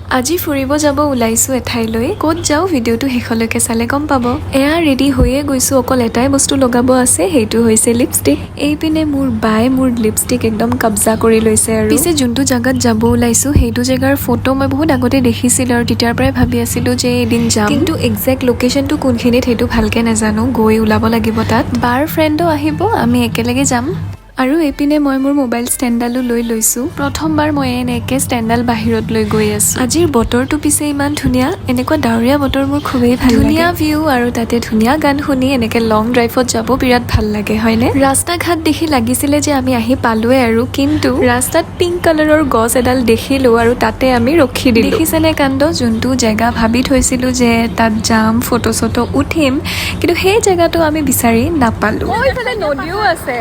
আজি ফুৰিব যাব ওলাইছো এঠাইলৈ ক'ত যাও ভিডিওটো শেষলৈকে চালে গম পাব এয়া ৰেডি হৈয়ে গৈছো অকল এটাই বস্তু লগাব আছে সেইটো হৈছে লিপষ্টিক এইপিনে মোৰ বাই মোৰ লিপষ্টিক একদম কবজা কৰি লৈছে আৰু পিছে যোনটো জাগাত যাব ওলাইছো সেইটো জাগাৰ ফটো মই বহুত আগতে দেখিছিলো আৰু তেতিয়াৰ পৰাই ভাবি আছিলো যে এদিন যাম কিন্তু এক্সাক্ট লোকেশনটো কোনখিনিত সেইটো ভালকে নাজানো গৈ ওলাব লাগিব তাত বাৰ ফ্ৰেণ্ডো আহিব আমি একেলগে যাম আৰু এইপিনে মই মোৰ মোবাইল ষ্টেণ্ডডালো লৈ লৈছো প্ৰথমবাৰ মই এনেকে ষ্টেণ্ডডাল বাহিৰত লৈ গৈ আছো আজিৰ বতৰটো পিছে ইমান ধুনীয়া এনেকুৱা ডাৱৰীয়া বতৰ মোৰ খুবেই ভাল লাগে ধুনীয়া ভিউ আৰু তাতে ধুনীয়া গান শুনি এনেকে লং ড্ৰাইভত যাব বিৰাট ভাল লাগে হয়নে ৰাস্তা ঘাট দেখি লাগিছিলে যে আমি আহি পালোৱে আৰু কিন্তু ৰাস্তাত পিংক কালাৰৰ গছ এডাল দেখিলো আৰু তাতে আমি ৰখি দিলো দেখিছেনে কাণ্ড যোনটো জেগা ভাবি থৈছিলো যে তাত যাম ফটো চটো উঠিম কিন্তু সেই জেগাটো আমি বিচাৰি নাপালো এইফালে নদীও আছে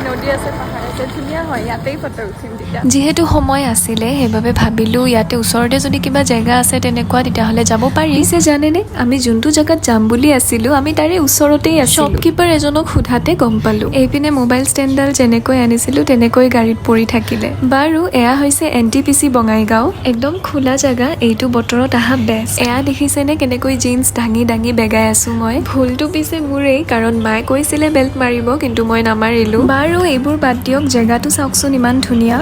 নদী আছে পাহাৰ আছে ধুনীয়া হয় ইয়াতেই ফটো উঠিম তেতিয়া যিহেতু সময় আছিলে সেইবাবে ভাবিলো ইয়াতে ওচৰতে যদি কিবা জেগা আছে তেনেকুৱা তেতিয়াহ'লে যাব পাৰি পিছে জানেনে আমি যোনটো জেগাত যাম বুলি আছিলো আমি তাৰে ওচৰতেই আছিলো শ্বপকিপাৰ এজনক সোধাতে গম পালো এইপিনে মোবাইল ষ্টেণ্ডডাল যেনেকৈ আনিছিলো তেনেকৈ গাড়ীত পৰি থাকিলে বাৰু এয়া হৈছে NTPC বঙাইগাঁও একদম খোলা জেগা এইটো বতৰত আহা বেষ্ট এয়া দেখিছেনে কেনেকৈ জিন্স দাঙি দাঙি বেগাই আছো মই ভুলটো পিছে মোৰেই কাৰণ মায়ে কৈছিলে বেল্ট মাৰিব কিন্তু মই নামাৰিলো আৰু এইবোৰ বাদ দিয়ক জেগাটো চাওকচোন ইমান ধুনীয়া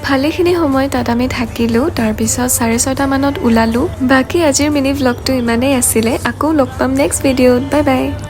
ভালেখিনি সময় তাত আমি থাকিলো তাৰপিছত 6:30 মানত ওলালো বাকী আজিৰ মিনি ভ্লগটো ইমানেই আছিলে আকৌ লগ পাম নেক্সট ভিডিঅ'ত বাই বাই